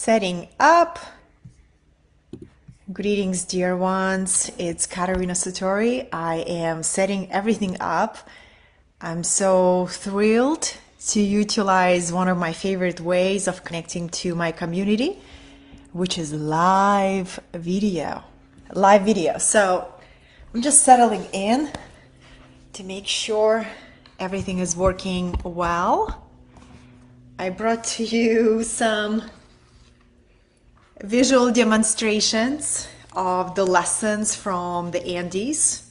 setting up. Greetings, dear ones. It's Katarina Satori. I am setting everything up. I'm so thrilled to utilize one of my favorite ways of connecting to my community, which is live video. Live video. So I'm just settling in to make sure everything is working well. I brought to you some visual demonstrations of the lessons from the Andes.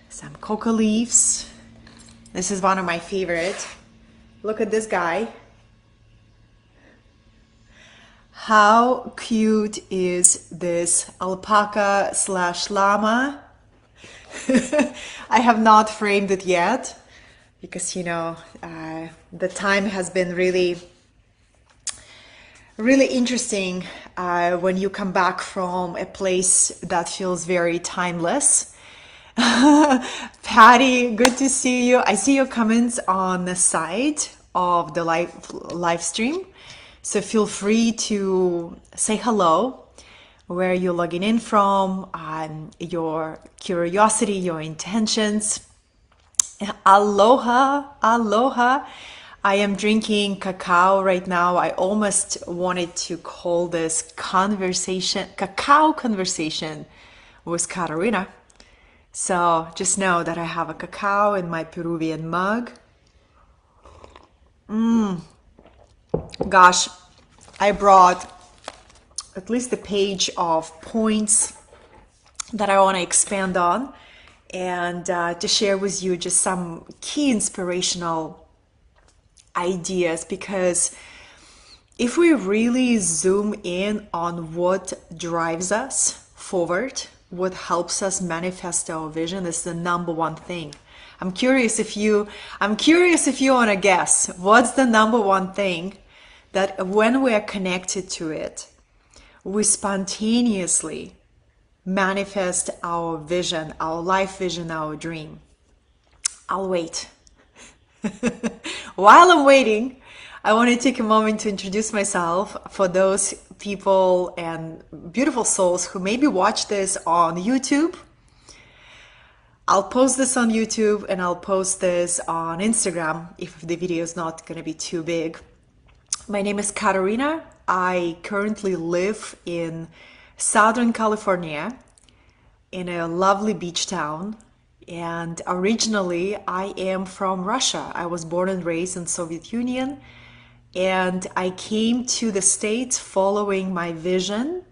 Some coca leaves. This is one of my favorite. Look at this guy. How cute is this alpaca slash llama? I have not framed it yet because, the time has been really interesting when you come back from a place that feels very timeless. Patty, good to see you. I see your comments on the side of the live stream. So feel free to say hello, where you're logging in from, your curiosity, your intentions. Aloha, aloha. I am drinking cacao right now. I almost wanted to call this cacao conversation with Katarina. So just know that I have a cacao in my Peruvian mug. Gosh, I brought at least a page of points that I want to expand on and to share with you just some key inspirational ideas, because if we really zoom in on what drives us forward, what helps us manifest our vision, is the number one thing. I'm curious if you want to guess what's the number one thing that when we are connected to it, we spontaneously manifest our vision, our life vision, our dream. I'll wait. While I'm waiting, I want to take a moment to introduce myself for those people and beautiful souls who maybe watch this on YouTube. I'll post this on YouTube and I'll post this on Instagram if the video is not going to be too big. My name is Katarina. I currently live in Southern California in a lovely beach town. And originally, I am from Russia. I was born and raised in Soviet Union, and I came to the States following my vision,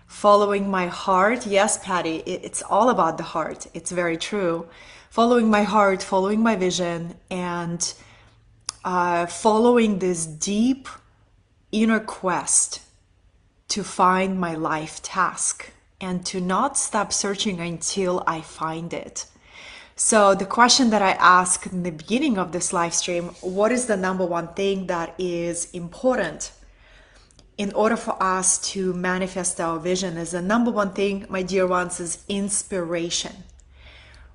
following my heart. Yes, Patty, it's all about the heart. It's very true. Following my heart, following my vision, and following this deep inner quest to find my life task and to not stop searching until I find it. So the question that I asked in the beginning of this live stream, what is the number one thing that is important in order for us to manifest our vision? Is the number one thing, my dear ones, is inspiration.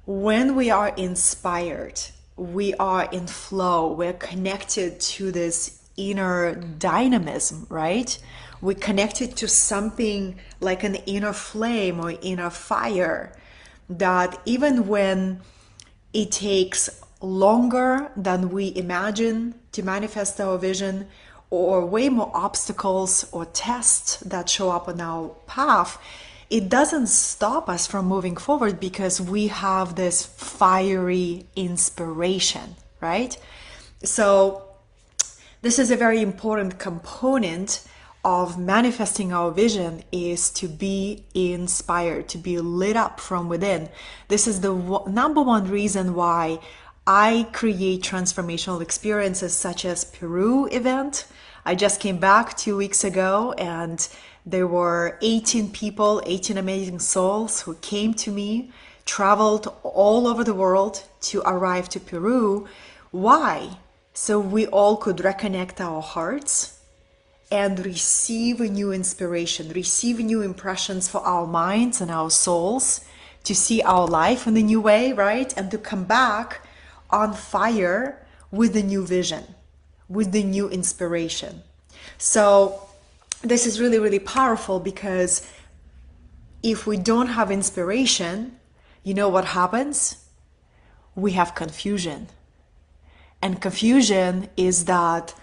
When we are inspired, we are in flow, we're connected to this inner dynamism, right? We're connected to something like an inner flame or inner fire that even when it takes longer than we imagine to manifest our vision, or way more obstacles or tests that show up on our path, it doesn't stop us from moving forward because we have this fiery inspiration, right? So this is a very important component of manifesting our vision, is to be inspired, to be lit up from within. This is the number one reason why I create transformational experiences such as Peru event. I just came back 2 weeks ago and there were 18 people, 18 amazing souls who came to me, traveled all over the world to arrive to Peru. Why? So we all could reconnect our hearts and receive a new inspiration, receive new impressions for our minds and our souls, to see our life in a new way, right? And to come back on fire with a new vision, with the new inspiration. So this is really, really powerful, because if we don't have inspiration, you know what happens? We have confusion. And confusion is that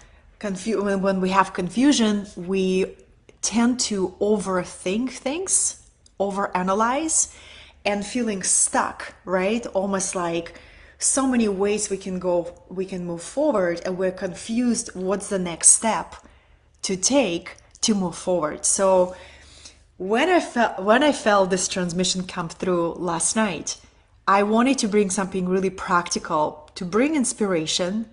when we have confusion, we tend to overthink things, overanalyze, and feeling stuck, right? Almost like so many ways we can move forward, and we're confused what's the next step to take to move forward. So when I felt this transmission come through last night, I wanted to bring something really practical to bring inspiration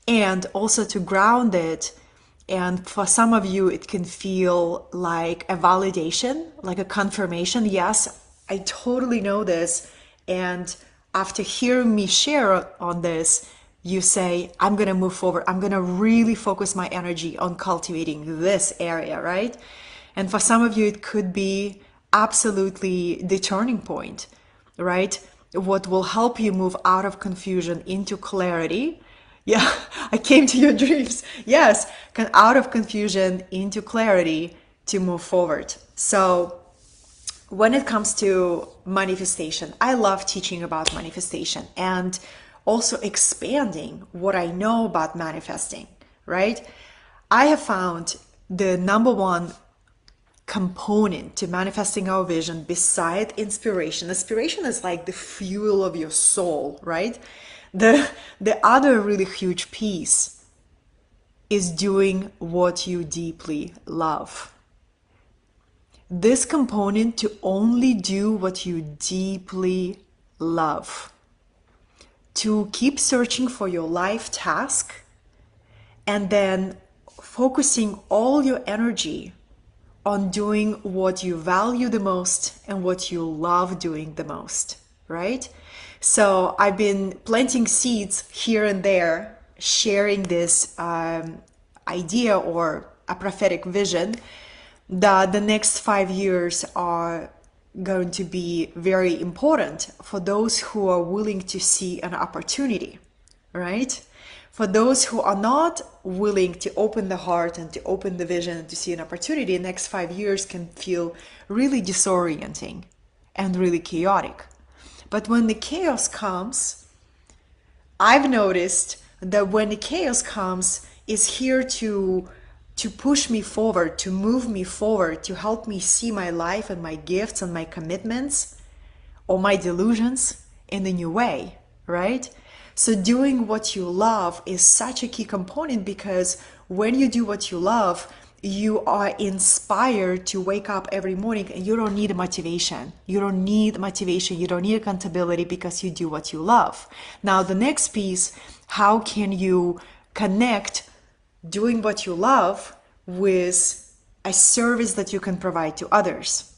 and also to ground it. And for some of you, it can feel like a validation, like a confirmation. Yes, I totally know this. And after hearing me share on this, you say, I'm going to move forward. I'm going to really focus my energy on cultivating this area, right? And for some of you, it could be absolutely the turning point, right? What will help you move out of confusion into clarity. Yeah, I came to your dreams. Yes, out of confusion into clarity to move forward. So when it comes to manifestation, I love teaching about manifestation and also expanding what I know about manifesting, right? I have found the number one component to manifesting our vision beside inspiration. Inspiration is like the fuel of your soul, right? The other really huge piece is doing what you deeply love. This component to only do what you deeply love, to keep searching for your life task, and then focusing all your energy on doing what you value the most and what you love doing the most, right? So I've been planting seeds here and there, sharing this idea or a prophetic vision that the next 5 years are going to be very important for those who are willing to see an opportunity, right? For those who are not willing to open the heart and to open the vision and to see an opportunity, the next 5 years can feel really disorienting and really chaotic. But when the chaos comes, I've noticed that when the chaos comes, it's here to push me forward, to move me forward, to help me see my life and my gifts and my commitments or my delusions in a new way, right? So doing what you love is such a key component, because when you do what you love, you are inspired to wake up every morning, and you don't need motivation. You don't need motivation. You don't need accountability, because you do what you love. Now, the next piece, how can you connect doing what you love with a service that you can provide to others?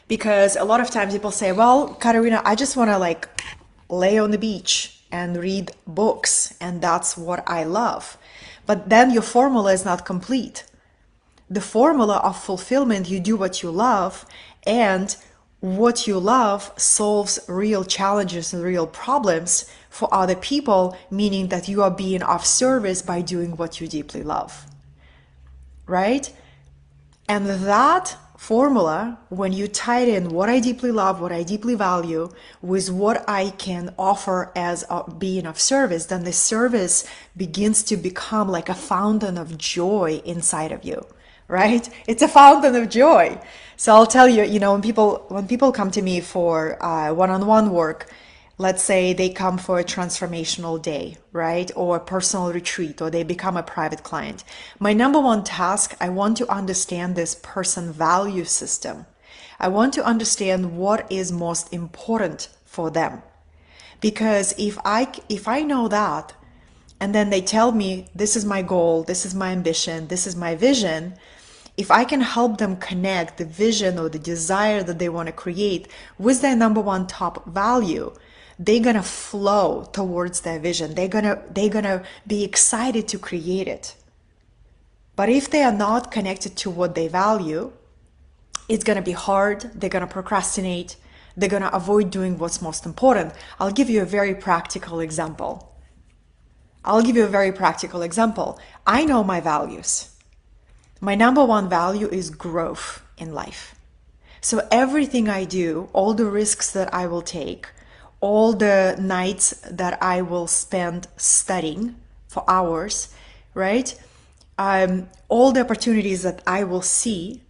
Because a lot of times people say, well, Katerina, I just want to like lay on the beach and read books, and that's what I love. But then your formula is not complete. The formula of fulfillment, you do what you love, and what you love solves real challenges and real problems for other people, meaning that you are being of service by doing what you deeply love, right? And that formula, when you tie in what I deeply love, what I deeply value, with what I can offer as a being of service, then the service begins to become like a fountain of joy inside of you, right? It's a fountain of joy. So I'll tell you, when people come to me for one-on-one work, let's say they come for a transformational day, right? Or a personal retreat, or they become a private client. My number one task, I want to understand this person value system. I want to understand what is most important for them. Because if I know that, and then they tell me, this is my goal, this is my ambition, this is my vision, if I can help them connect the vision or the desire that they want to create with their number one top value, they're gonna flow towards their vision. They're gonna be excited to create it. But if they are not connected to what they value, it's gonna be hard. They're gonna procrastinate. They're gonna avoid doing what's most important. I'll give you a very practical example. I'll give you a very practical example. I know my values. My number one value is growth in life. So everything I do, all the risks that I will take, all the nights that I will spend studying for hours, right? All the opportunities that I will see,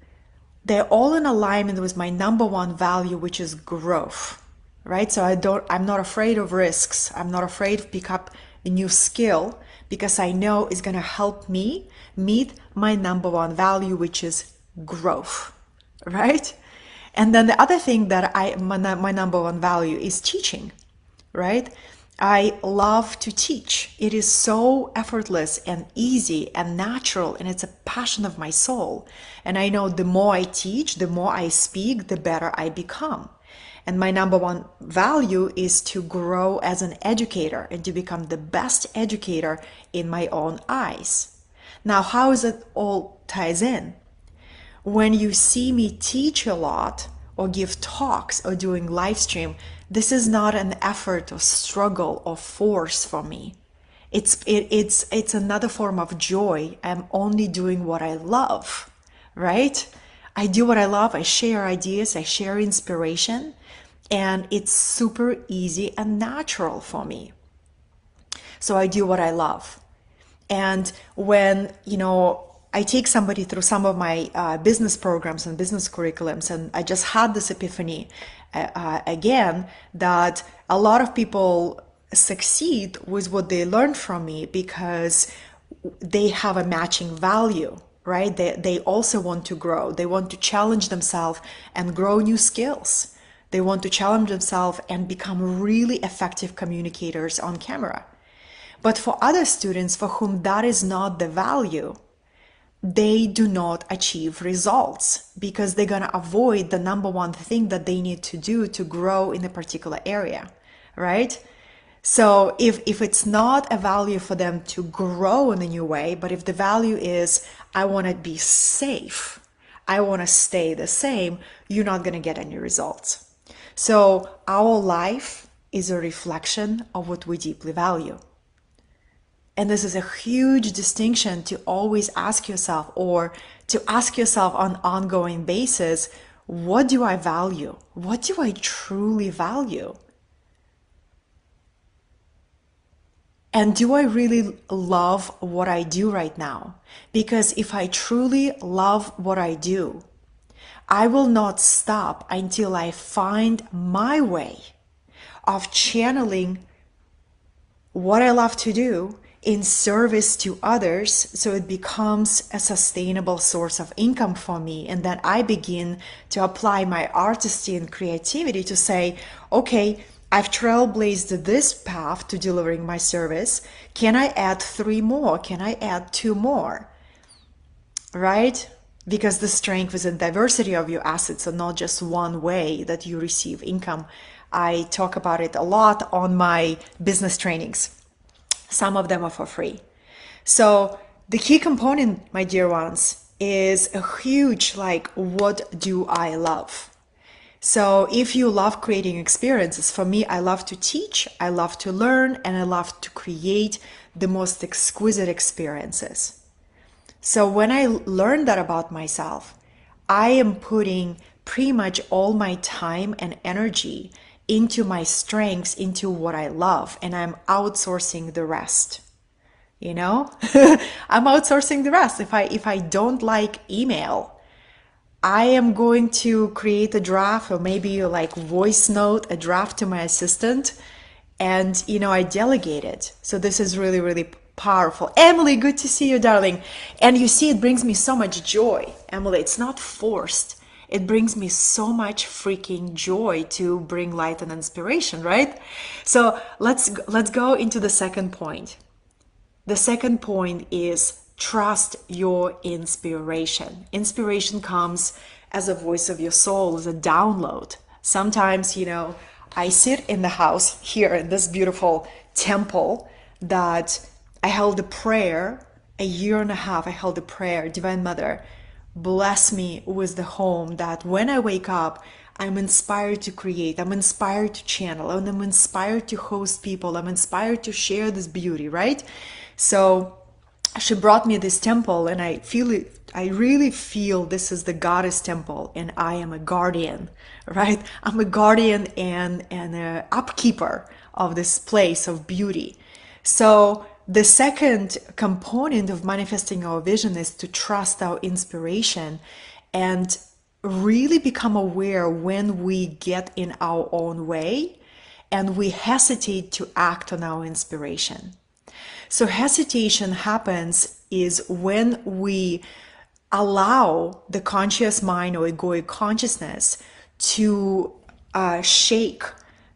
they're all in alignment with my number one value, which is growth, right? So I'm not afraid of risks. I'm not afraid to pick up a new skill because I know it's going to help me meet my number one value, which is growth, right? And then the other thing that my number one value is teaching, right? I love to teach. It is so effortless and easy and natural, and it's a passion of my soul. And I know the more I teach, the more I speak, the better I become. And my number one value is to grow as an educator and to become the best educator in my own eyes. Now, how is it all ties in? When you see me teach a lot or give talks or doing live stream, this is not an effort or struggle or force for me. It's another form of joy. I'm only doing what I love, right? I do what I love. I share ideas. I share inspiration, and it's super easy and natural for me. So I do what I love. And when, I take somebody through some of my business programs and business curriculums, and I just had this epiphany again that a lot of people succeed with what they learned from me because they have a matching value, right? They also want to grow. They want to challenge themselves and grow new skills. They want to challenge themselves and become really effective communicators on camera. But for other students for whom that is not the value, they do not achieve results because they're going to avoid the number one thing that they need to do to grow in a particular area, right? So if it's not a value for them to grow in a new way, but if the value is, I want to be safe, I want to stay the same, you're not going to get any results. So our life is a reflection of what we deeply value. And this is a huge distinction to always ask yourself, or to ask yourself on an ongoing basis, what do I value? What do I truly value? And do I really love what I do right now? Because if I truly love what I do, I will not stop until I find my way of channeling what I love to do in service to others, so it becomes a sustainable source of income for me. And then I begin to apply my artistry and creativity to say, okay, I've trailblazed this path to delivering my service. Can I add 3 more? Can I add 2 more? Right? Because the strength is in diversity of your assets and not just one way that you receive income. I talk about it a lot on my business trainings. Some of them are for free. So the key component, my dear ones, is a huge, what do I love? So if you love creating experiences, for me, I love to teach, I love to learn, and I love to create the most exquisite experiences. So when I learned that about myself, I am putting pretty much all my time and energy into my strengths, into what I love, and I'm outsourcing the rest. I'm outsourcing the rest. If I don't like email, I am going to create a draft, or maybe voice note a draft to my assistant, and I delegate it. So this is really, really powerful. Emily, good to see you, darling. And you see, it brings me so much joy, Emily. It's not forced. It brings me so much freaking joy to bring light and inspiration, right? So let's go into the second point. The second point is trust your inspiration. Inspiration comes as a voice of your soul, as a download. Sometimes, I sit in the house here in this beautiful temple that I held a prayer a year and a half. I held a prayer, Divine Mother, bless me with the home that when I wake up, I'm inspired to create. I'm inspired to channel. And I'm inspired to host people. I'm inspired to share this beauty, right? So she brought me this temple, and I feel it. I really feel this is the goddess temple, and I am a guardian, right? I'm a guardian and a upkeeper of this place of beauty. So the second component of manifesting our vision is to trust our inspiration and really become aware when we get in our own way and we hesitate to act on our inspiration. So hesitation happens is when we allow the conscious mind or egoic consciousness to shake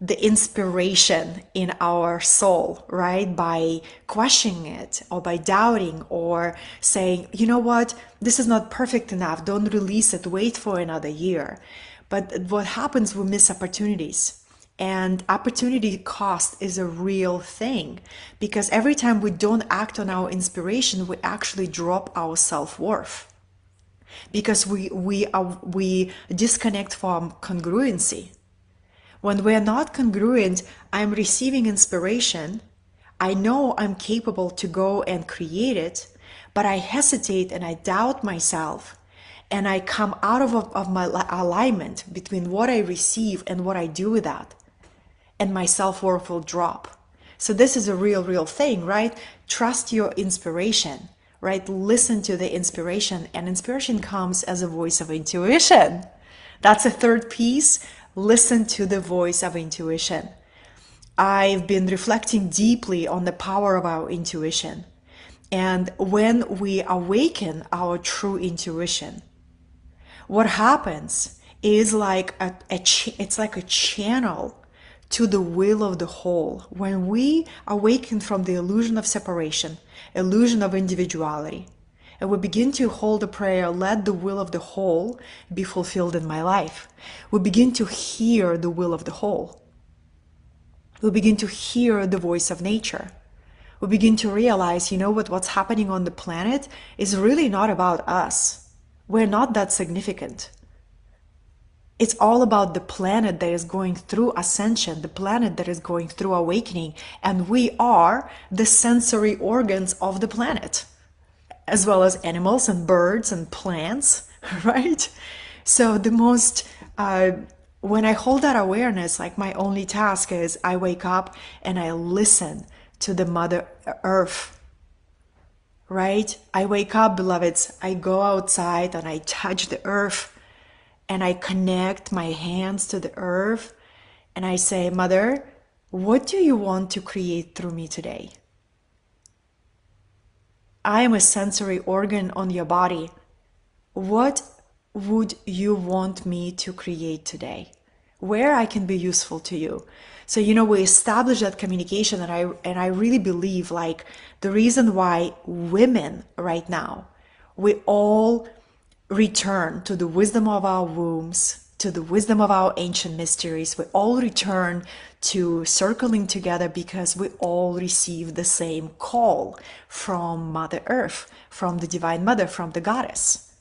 the inspiration in our soul, right? By questioning it or by doubting or saying, you know what, this is not perfect enough. Don't release it. Wait for another year. But what happens, we miss opportunities. And opportunity cost is a real thing, because every time we don't act on our inspiration, we actually drop our self-worth, because we disconnect from congruency. When we are not congruent, I'm receiving inspiration. I know I'm capable to go and create it, but I hesitate and I doubt myself. And I come out of my alignment between what I receive and what I do with that. And my self-worth will drop. So this is a real thing, right? Trust your inspiration, right? Listen to the inspiration, and inspiration comes as a voice of intuition. That's a third piece. Listen to the voice of intuition. I've been reflecting deeply on the power of our intuition. And when we awaken our true intuition, what happens is like it's like a channel to the will of the whole. When we awaken from the illusion of separation, illusion of individuality, and we begin to hold a prayer, let the will of the whole be fulfilled in my life, we begin to hear the will of the whole. We begin to hear the voice of nature. We begin to realize, you know what, what's happening on the planet is really not about us. We're not that significant. It's all about the planet that is going through ascension, the planet that is going through awakening, and we are the sensory organs of the planet, as well as animals and birds and plants, right? So the most, when I hold that awareness, like my only task is I wake up and I listen to the Mother Earth, right? I wake up, beloveds, I go outside and I touch the earth, and I connect my hands to the earth, and I say, Mother, what do you want to create through me today? I am a sensory organ on your body. What would you want me to create today? Where I can be useful to you? So, you know, we establish that communication, and I really believe, like, the reason why women right now, we all return to the wisdom of our wombs, to the wisdom of our ancient mysteries. We all return to circling together because we all receive the same call from Mother Earth, from the Divine Mother, from the Goddess.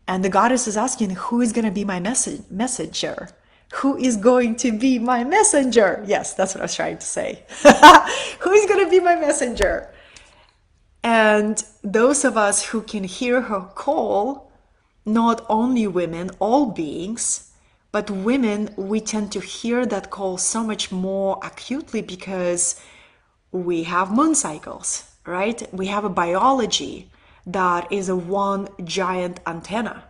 And the Goddess is asking, who is going to be my messenger? Who is going to be my messenger? Yes, that's what I was trying to say. Who is going to be my messenger? And those of us who can hear her call, not only women, all beings, but women, we tend to hear that call so much more acutely because we have moon cycles, right? We have a biology that is a one giant antenna.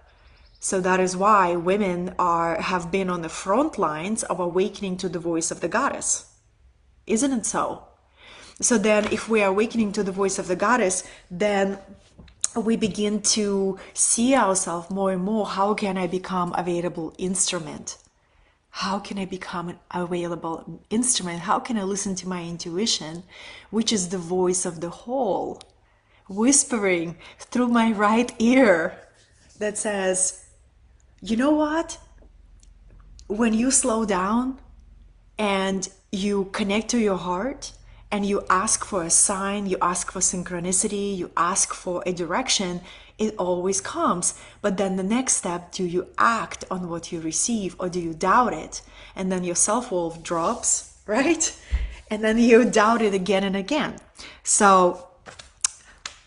So that is why women have been on the front lines of awakening to the voice of the Goddess. Isn't it so? So then if we are awakening to the voice of the Goddess, then we begin to see ourselves more and more. How can I become a available instrument? How can I become an available instrument? How can I listen to my intuition, which is the voice of the whole, whispering through my right ear that says, you know what? When you slow down and you connect to your heart and you ask for a sign, you ask for synchronicity, you ask for a direction, it always comes. But then the next step, do you act on what you receive or do you doubt it? And then your self-worth drops, right? And then you doubt it again and again. So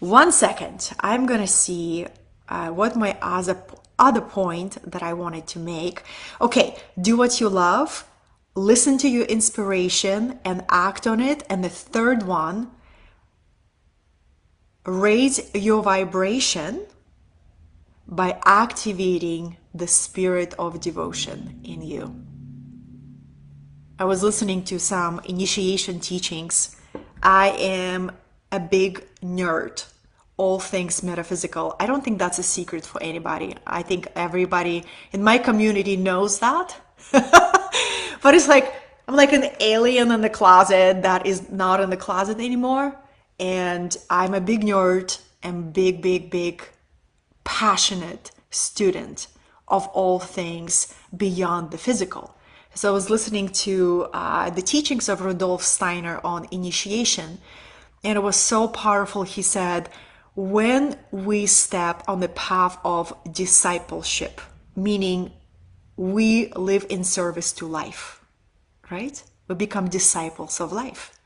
1 second, I'm gonna see what my other point that I wanted to make. Okay, do what you love, listen to your inspiration and act on it. And the third one, raise your vibration by activating the spirit of devotion in you. I was listening to some initiation teachings. I am a big nerd, all things metaphysical. I don't think that's a secret for anybody. I think everybody in my community knows that. But it's like, I'm like an alien in the closet that is not in the closet anymore. And I'm a big nerd and big passionate student of all things beyond the physical. So I was listening to the teachings of Rudolf Steiner on initiation, and it was so powerful. He said, when we step on the path of discipleship, meaning we live in service to life, right? We become disciples of life.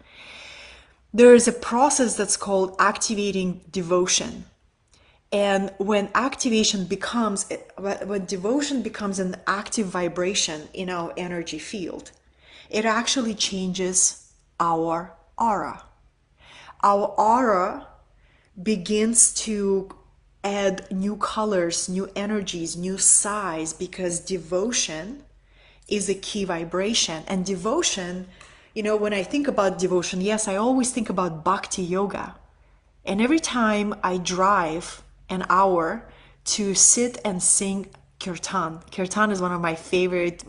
There is a process that's called activating devotion. And when devotion becomes an active vibration in our energy field, it actually changes our aura. Our aura begins to add new colors, new energies, new size, because devotion is a key vibration. And devotion, when I think about devotion, yes, I always think about bhakti yoga. And every time I drive an hour to sit and sing kirtan. Kirtan is one of my favorite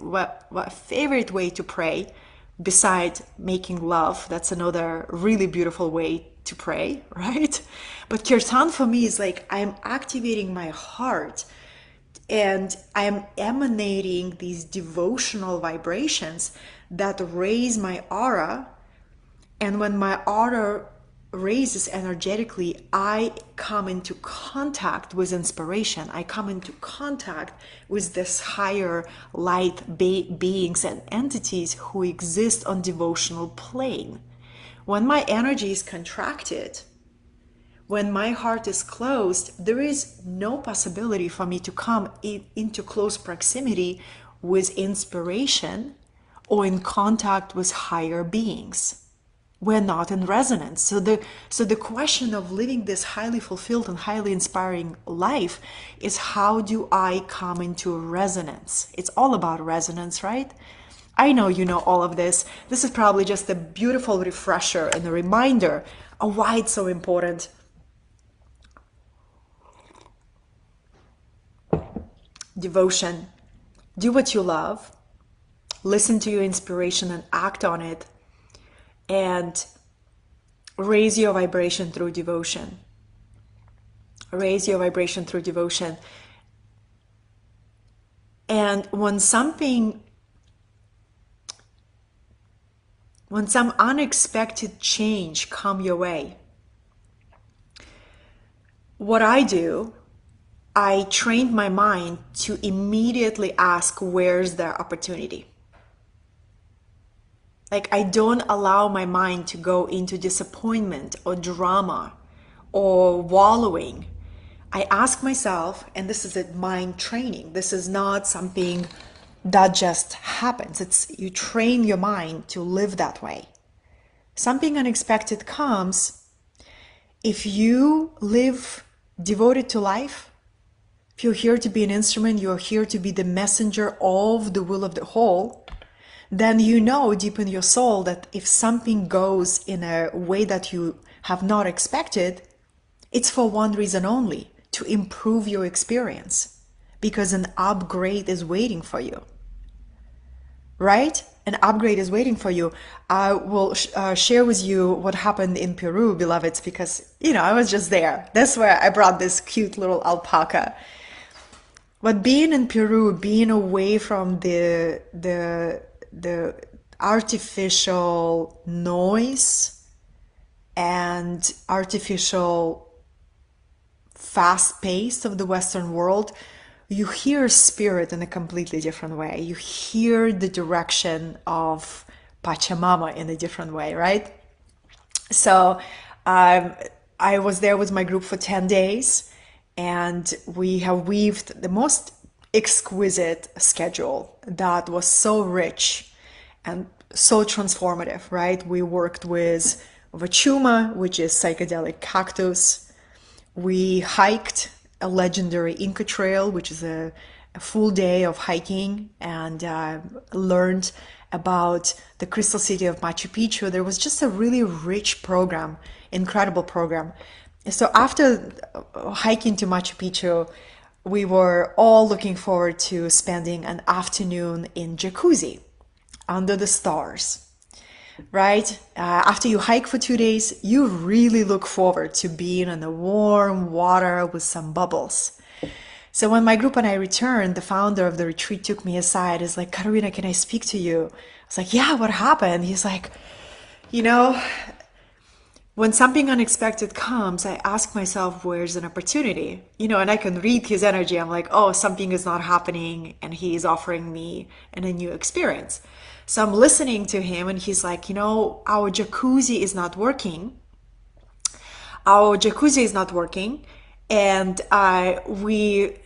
way to pray, besides making love. That's another really beautiful way to pray, right? But kirtan for me is like I'm activating my heart and I'm emanating these devotional vibrations that raise my aura. And when my aura raises energetically, I come into contact with inspiration. I come into contact with this higher light beings and entities who exist on devotional plane. When my energy is contracted, when my heart is closed, there is no possibility for me to come into close proximity with inspiration or in contact with higher beings. We're not in resonance. So the question of living this highly fulfilled and highly inspiring life is, how do I come into resonance? It's all about resonance, right? I know you know all of this. This is probably just a beautiful refresher and a reminder of why it's so important. Devotion. Do what you love. Listen to your inspiration and act on it. And raise your vibration through devotion. Raise your vibration through devotion. And when some unexpected change come your way, what I do, I trained my mind to immediately ask, where's the opportunity? Like, I don't allow my mind to go into disappointment or drama or wallowing. I ask myself, and this is a mind training. This is not something that just happens. It's you train your mind to live that way. Something unexpected comes. If you live devoted to life, if you're here to be an instrument, you're here to be the messenger of the will of the whole, then you know deep in your soul that if something goes in a way that you have not expected, it's for one reason only, to improve your experience, because an upgrade is waiting for you, right? An upgrade is waiting for you. I will share with you what happened in Peru, beloveds, because, I was just there. That's where I brought this cute little alpaca. But being in Peru, being away from the artificial noise and artificial fast pace of the Western world, you hear spirit in a completely different way. You hear the direction of Pachamama in a different way, right? So I was there with my group for 10 days, and we have weaved the most exquisite schedule that was so rich and so transformative, right? We worked with Vachuma, which is psychedelic cactus. We hiked a legendary Inca trail, which is a full day of hiking, and learned about the crystal city of Machu Picchu. There was just a really rich program, incredible program. So after hiking to Machu Picchu, we were all looking forward to spending an afternoon in jacuzzi under the stars, right? After you hike for 2 days, you really look forward to being in the warm water with some bubbles. So when my group and I returned, the founder of the retreat took me aside. He's like, Katarina, can I speak to you? I was like, yeah, what happened? He's like, you know, when something unexpected comes, I ask myself, where's an opportunity? And I can read his energy. I'm like, oh, something is not happening, and he is offering me a new experience. So I'm listening to him, and he's like, our jacuzzi is not working. Our jacuzzi is not working, and we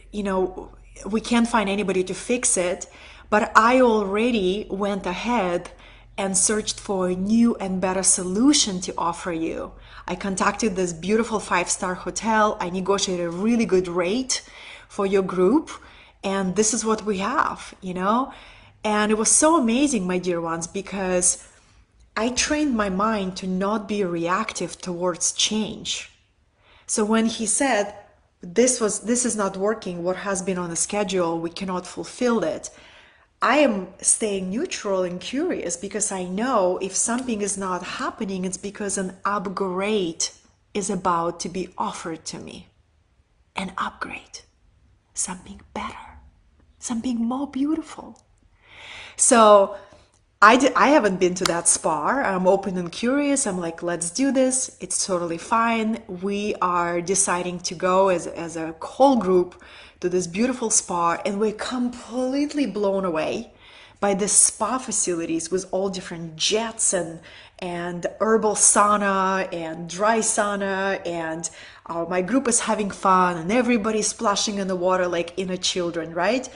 can't find anybody to fix it. But I already went ahead and searched for a new and better solution to offer you. I contacted this beautiful 5-star hotel. I negotiated a really good rate for your group, and this is what we have, And it was so amazing, my dear ones, because I trained my mind to not be reactive towards change. So when he said, this is not working, what has been on the schedule, we cannot fulfill it, I am staying neutral and curious, because I know if something is not happening, it's because an upgrade is about to be offered to me. An upgrade, something better, something more beautiful. So I haven't been to that spa. I'm open and curious. I'm like, let's do this. It's totally fine. We are deciding to go as a whole group to this beautiful spa, and we're completely blown away by the spa facilities with all different jets and herbal sauna and dry sauna, and my group is having fun, and everybody's splashing in the water like inner children, right?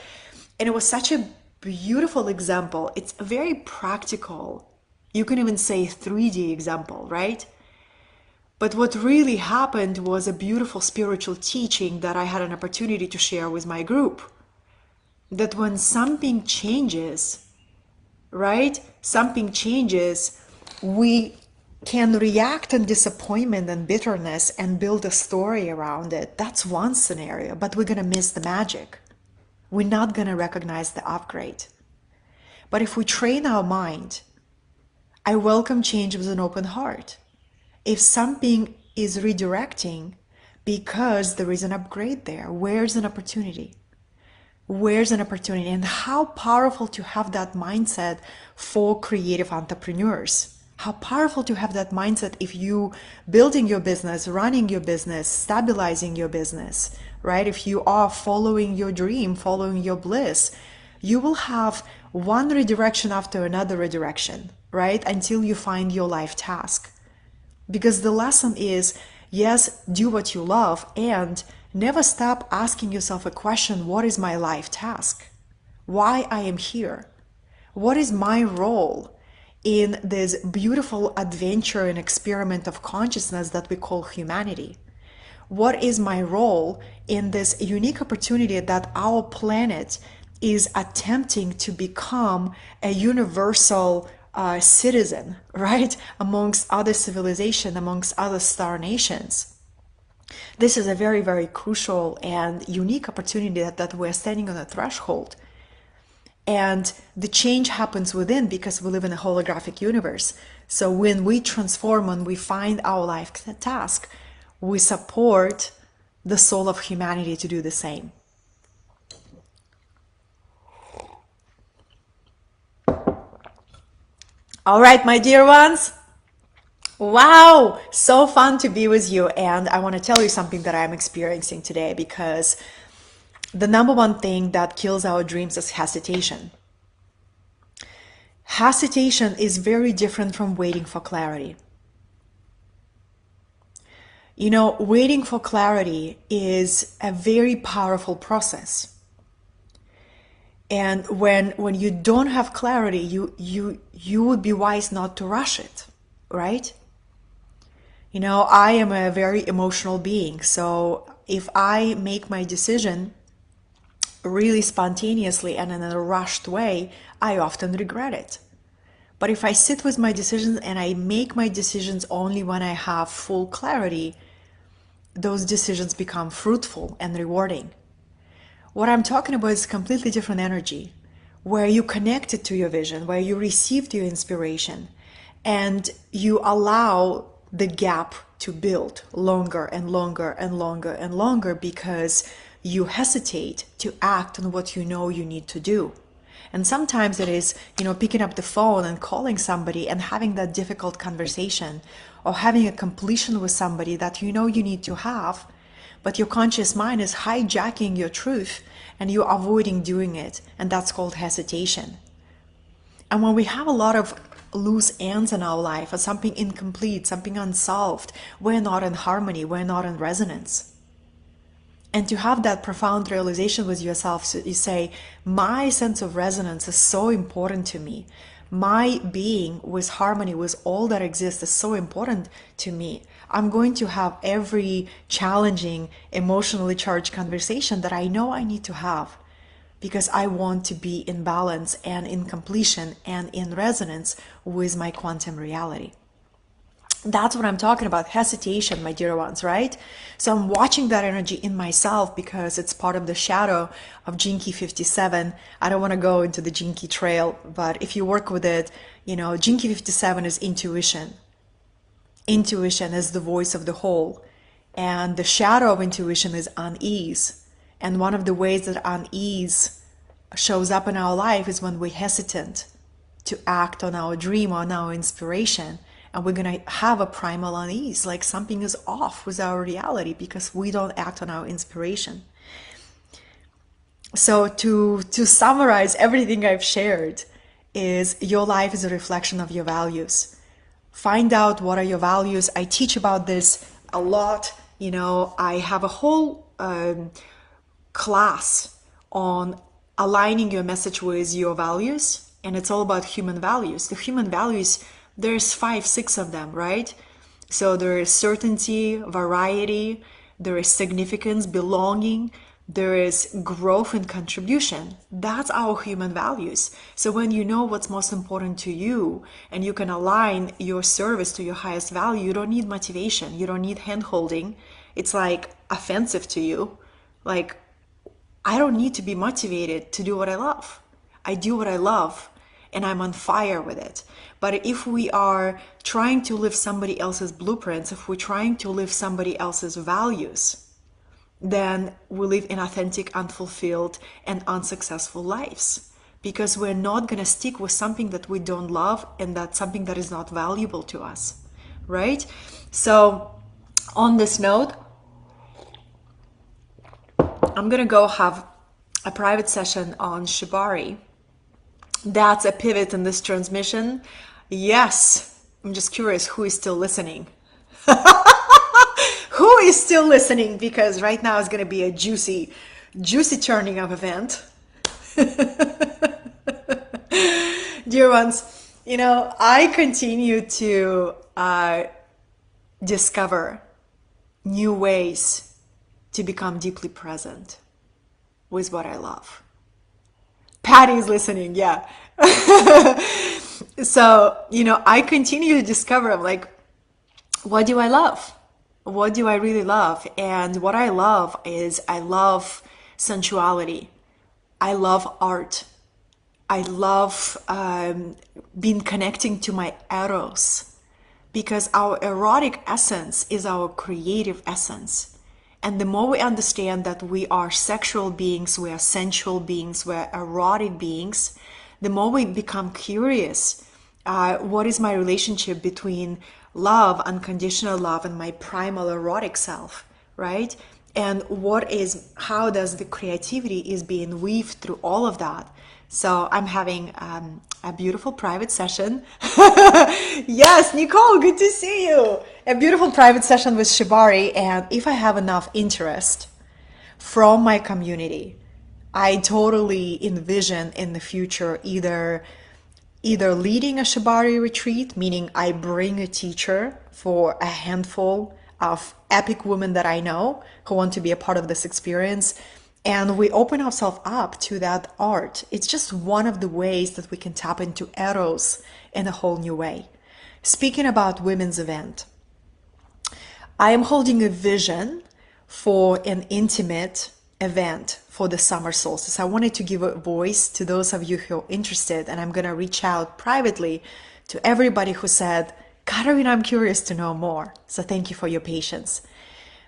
And it was such a beautiful example. It's very practical. You can even say 3D example, right? But what really happened was a beautiful spiritual teaching that I had an opportunity to share with my group. That when something changes, right? Something changes, we can react in disappointment and bitterness and build a story around it. That's one scenario, but we're going to miss the magic. We're not going to recognize the upgrade. But if we train our mind, I welcome change with an open heart. If something is redirecting because there is an upgrade there, where's an opportunity? Where's an opportunity? And how powerful to have that mindset for creative entrepreneurs. How powerful to have that mindset if you building your business, running your business, stabilizing your business, right? If you are following your dream, following your bliss, you will have one redirection after another redirection, right? Until you find your life task. Because the lesson is, yes, do what you love, and never stop asking yourself a question, what is my life task? Why I am here? What is my role in this beautiful adventure and experiment of consciousness that we call humanity? What is my role in this unique opportunity that our planet is attempting to become a universal citizen, right? Amongst other civilization, amongst other star nations. This is a very, very crucial and unique opportunity that we're standing on a threshold. And the change happens within because we live in a holographic universe. So when we transform, when we find our life task, we support the soul of humanity to do the same. All right, my dear ones, Wow, so fun to be with you. And I want to tell you something that I'm experiencing today because the number one thing that kills our dreams is hesitation. Hesitation is very different from waiting for clarity. You know, waiting for clarity is a very powerful process. And when you don't have clarity, you would be wise not to rush it, right? You know, I am a very emotional being, so if I make my decision really spontaneously and in a rushed way, I often regret it. But if I sit with my decisions and I make my decisions only when I have full clarity, those decisions become fruitful and rewarding. What I'm talking about is completely different energy, where you connected to your vision, where you received your inspiration, and you allow the gap to build longer and longer and longer and longer because you hesitate to act on what you know you need to do. And sometimes it is, you know, picking up the phone and calling somebody and having that difficult conversation, or having a completion with somebody that you know you need to have, but your conscious mind is hijacking your truth and you're avoiding doing it. And that's called hesitation. And when we have a lot of loose ends in our life, or something incomplete, something unsolved, we're not in harmony, we're not in resonance. And to have that profound realization with yourself, so you say, my sense of resonance is so important to me. My being with harmony with all that exists is so important to me. I'm going to have every challenging, emotionally charged conversation that I know I need to have because I want to be in balance and in completion and in resonance with my quantum reality. That's what I'm talking about, hesitation, my dear ones, right? So I'm watching that energy in myself because it's part of the shadow of Gene Key 57. I don't want to go into the Gene Key trail, but if you work with it, you know, Gene Key 57 is intuition. Intuition is the voice of the whole. And the shadow of intuition is unease. And one of the ways that unease shows up in our life is when we're hesitant to act on our dream, on our inspiration. And we're going to have a primal unease, like something is off with our reality because we don't act on our inspiration. So to summarize everything I've shared is your life is a reflection of your values. Find out what are your values. I teach about this a lot. You know, I have a whole class on aligning your message with your values, and it's all about human values. The human values, there's 5, 6 of them, right? So there is certainty, variety, there is significance, belonging, there is growth and contribution. That's our human values. So when you know what's most important to you and you can align your service to your highest value, you don't need motivation, you don't need hand holding. It's like offensive to you. Like, I don't need to be motivated to do what I love. I do what I love and I'm on fire with it. But if we are trying to live somebody else's blueprints, if we're trying to live somebody else's values, then we live inauthentic, unfulfilled, and unsuccessful lives. Because we're not going to stick with something that we don't love and that's something that is not valuable to us, right? So on this note, I'm going to go have a private session on Shibari. That's a pivot in this transmission. Yes, I'm just curious who is still listening. Who is still listening? Because right now is going to be a juicy turning of event. Dear ones, you know, I continue to discover new ways to become deeply present with what I love. Patty's listening, yeah. So, you know, I continue to discover, I'm like, what do I love? What do I really love? And what I love is I love sensuality. I love art. I love being connecting to my eros because our erotic essence is our creative essence. And the more we understand that we are sexual beings, we are sensual beings, we are erotic beings, the more we become curious. What is my relationship between love, unconditional love, and my primal erotic self, right? And how does the creativity is being weaved through all of that. So I'm having a beautiful private session. Yes, Nicole, good to see you. A beautiful private session with Shibari. And if I have enough interest from my community, I totally envision in the future either leading a Shibari retreat, meaning I bring a teacher for a handful of epic women that I know who want to be a part of this experience, and we open ourselves up to that art. It's just one of the ways that we can tap into Eros in a whole new way. Speaking about women's event, I am holding a vision for an intimate event for the summer solstice. I wanted to give a voice to those of you who are interested, and I'm going to reach out privately to everybody who said, Katarina, I'm curious to know more. So thank you for your patience.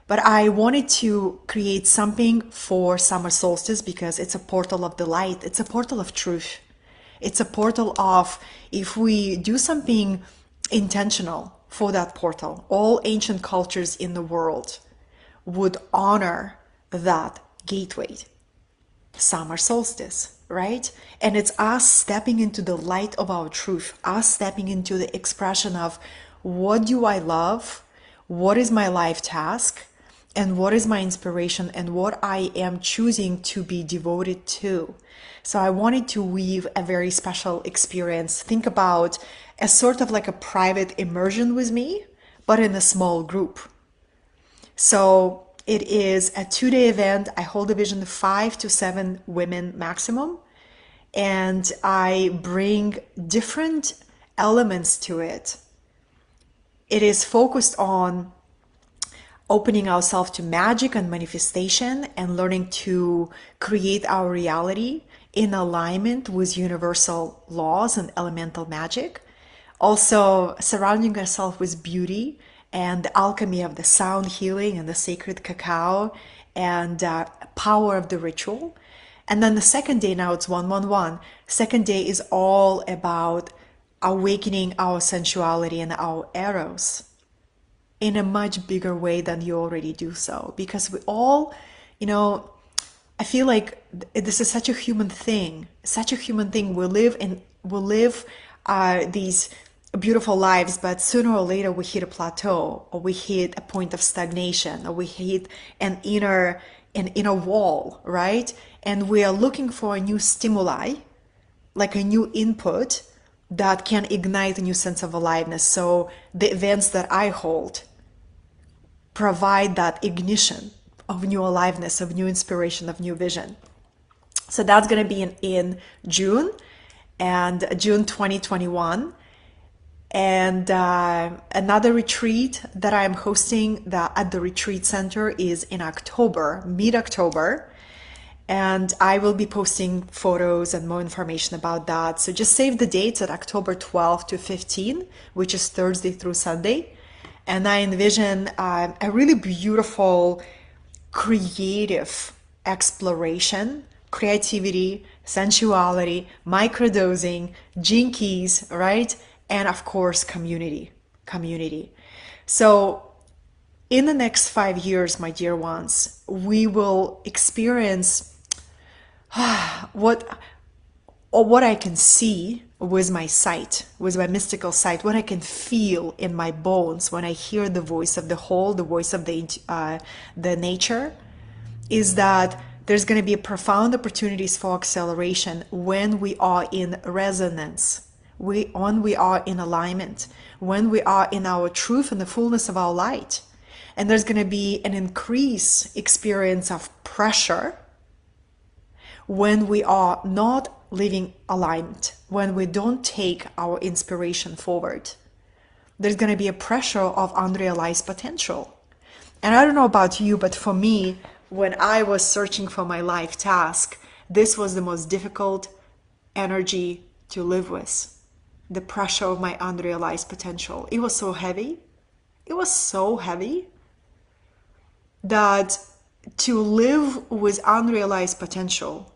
But I wanted to create something for summer solstice because it's a portal of the light. It's a portal of truth. It's a portal of, if we do something intentional for that portal, all ancient cultures in the world would honor that gateway, summer solstice, right? And it's us stepping into the light of our truth, us stepping into the expression of what do I love, what is my life task, and what is my inspiration, and what I am choosing to be devoted to. So I wanted to weave a very special experience. Think about a sort of like a private immersion with me, but in a small group. So it is a 2-day event. I hold a vision of 5 to 7 women maximum, and I bring different elements to it. It is focused on opening ourselves to magic and manifestation and learning to create our reality in alignment with universal laws and elemental magic. Also surrounding ourselves with beauty and the alchemy of the sound healing and the sacred cacao and power of the ritual. And then the second day, now it's 111. Second day is all about awakening our sensuality and our eros in a much bigger way than you already do so. Because we all, I feel like this is such a human thing, We live these beautiful lives, but sooner or later we hit a plateau, or we hit a point of stagnation, or we hit an inner wall, right? And we are looking for a new stimuli, like a new input that can ignite a new sense of aliveness. So the events that I hold provide that ignition of new aliveness, of new inspiration, of new vision. So that's going to be in June, and June 2021. And another retreat that I'm hosting at the retreat center is in October, mid-October. And I will be posting photos and more information about that. So just save the dates at October 12 to 15, which is Thursday through Sunday. And I envision a really beautiful, creative exploration, creativity, sensuality, microdosing, gene keys, right? And of course, community. So in the next 5 years, my dear ones, we will experience what I can see with my sight, with my mystical sight, what I can feel in my bones when I hear the voice of the whole, the voice of the nature, is that there's going to be profound opportunities for acceleration when we are in resonance, when we are in alignment, when we are in our truth and the fullness of our light. And there's going to be an increased experience of pressure when we are not living aligned, when we don't take our inspiration forward. There's going to be a pressure of unrealized potential. And I don't know about you, but for me, when I was searching for my life task, this was the most difficult energy to live with. The pressure of my unrealized potential. It was so heavy. It was so heavy that to live with unrealized potential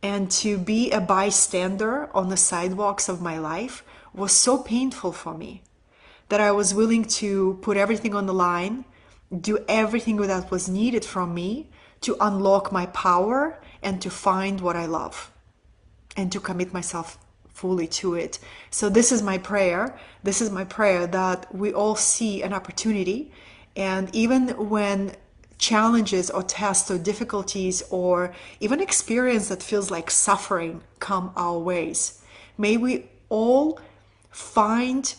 and to be a bystander on the sidewalks of my life was so painful for me, that I was willing to put everything on the line, do everything that was needed from me to unlock my power and to find what I love and to commit myself fully to it. So this is my prayer. This is my prayer that we all see an opportunity, and even when challenges or tests or difficulties or even experience that feels like suffering come our ways, may we all find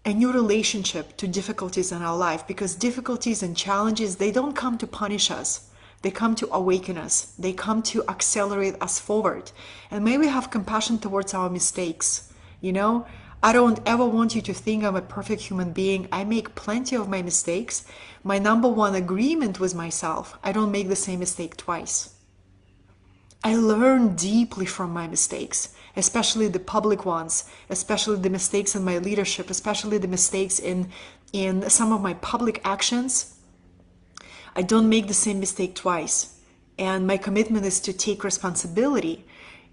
a new relationship to difficulties in our life, because difficulties and challenges, they don't come to punish us. They come to awaken us. They come to accelerate us forward. And may we have compassion towards our mistakes. You know, I don't ever want you to think I'm a perfect human being. I make plenty of my mistakes. My number one agreement with myself, I don't make the same mistake twice. I learn deeply from my mistakes, especially the public ones, especially the mistakes in my leadership, especially the mistakes in some of my public actions. I don't make the same mistake twice. And my commitment is to take responsibility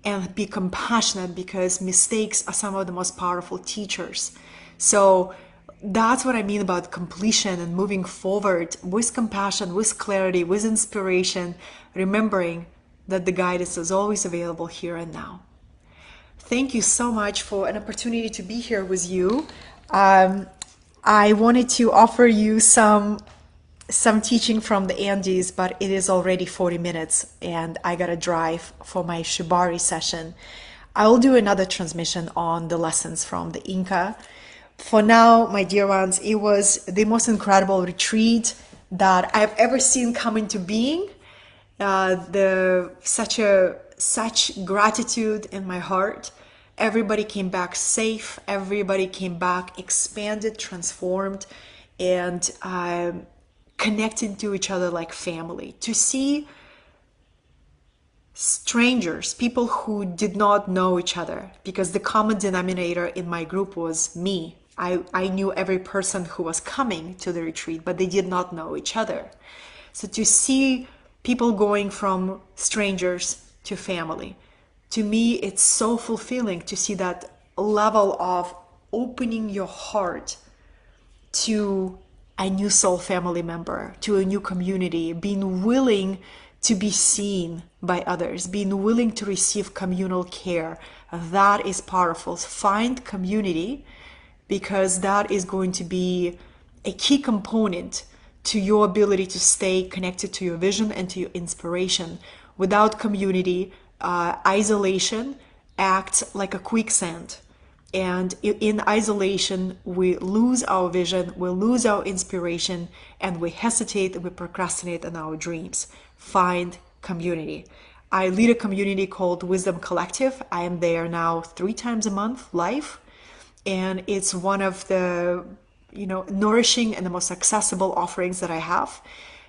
and be compassionate, because mistakes are some of the most powerful teachers. So that's what I mean about completion and moving forward with compassion, with clarity, with inspiration, remembering that the guidance is always available here and now. Thank you so much for an opportunity to be here with you. I wanted to offer you some teaching from the Andes, but it is already 40 minutes and I gotta drive for my Shibari session. I will do another transmission on the lessons from the Inca. For now, my dear ones, it was the most incredible retreat that I've ever seen come into being. Such gratitude in my heart. Everybody came back safe. Everybody came back expanded, transformed, and connected to each other like family. To see strangers, people who did not know each other, because the common denominator in my group was me. I knew every person who was coming to the retreat, but they did not know each other. So to see people going from strangers to family, to me, it's so fulfilling to see that level of opening your heart to a new soul family member, to a new community, being willing to be seen by others, being willing to receive communal care. That is powerful. Find community, because that is going to be a key component to your ability to stay connected to your vision and to your inspiration. Without community, isolation acts like a quicksand. And in isolation, we lose our vision, we lose our inspiration, and we hesitate, we procrastinate on our dreams. Find community. I lead a community called Wisdom Collective. I am there now 3 times a month live. And it's one of the nourishing and the most accessible offerings that I have.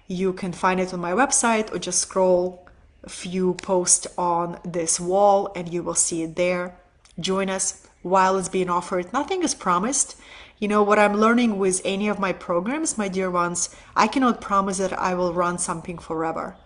You can find it on my website, or just scroll a few posts on this wall and you will see it there. Join us while it's being offered. Nothing is promised. What I'm learning with any of my programs, my dear ones, I cannot promise that I will run something forever,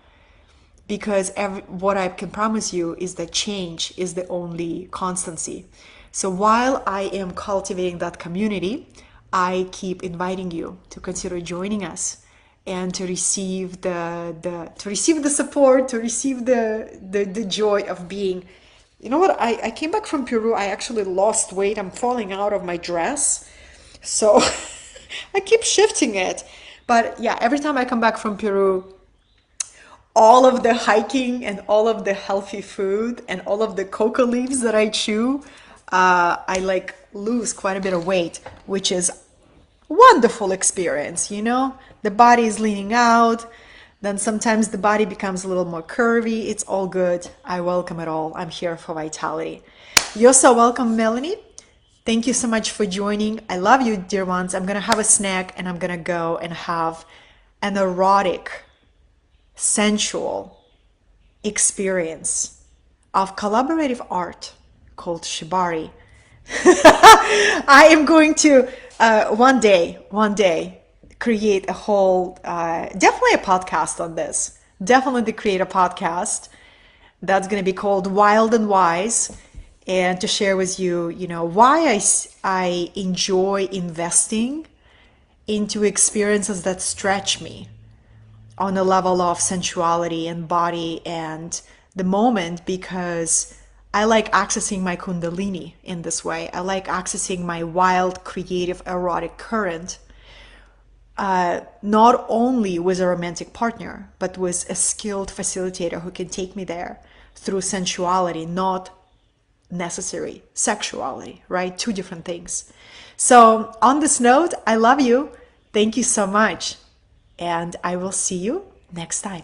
because what I can promise you is that change is the only constancy. So while I am cultivating that community, I keep inviting you to consider joining us and to receive the support, to receive the joy of being. You know what? I came back from Peru. I actually lost weight. I'm falling out of my dress. So I keep shifting it. But yeah, every time I come back from Peru, all of the hiking and all of the healthy food and all of the coca leaves that I chew, I lose quite a bit of weight, which is wonderful experience. The body is leaning out, then sometimes the body becomes a little more curvy. It's all good. I welcome it all. I'm here for vitality. You're so welcome, Melanie. Thank you so much for joining. I love you, dear ones. I'm gonna have a snack and I'm gonna go and have an erotic, sensual experience of collaborative art called Shibari. I am going to one day create a whole, definitely a podcast on this. Definitely create a podcast that's going to be called Wild and Wise. and to share with you, why I enjoy investing into experiences that stretch me on a level of sensuality and body and the moment, because I like accessing my kundalini in this way. I like accessing my wild, creative, erotic current, not only with a romantic partner, but with a skilled facilitator who can take me there through sensuality, not necessary sexuality, right? Two different things. So, on this note, I love you. Thank you so much. And I will see you next time.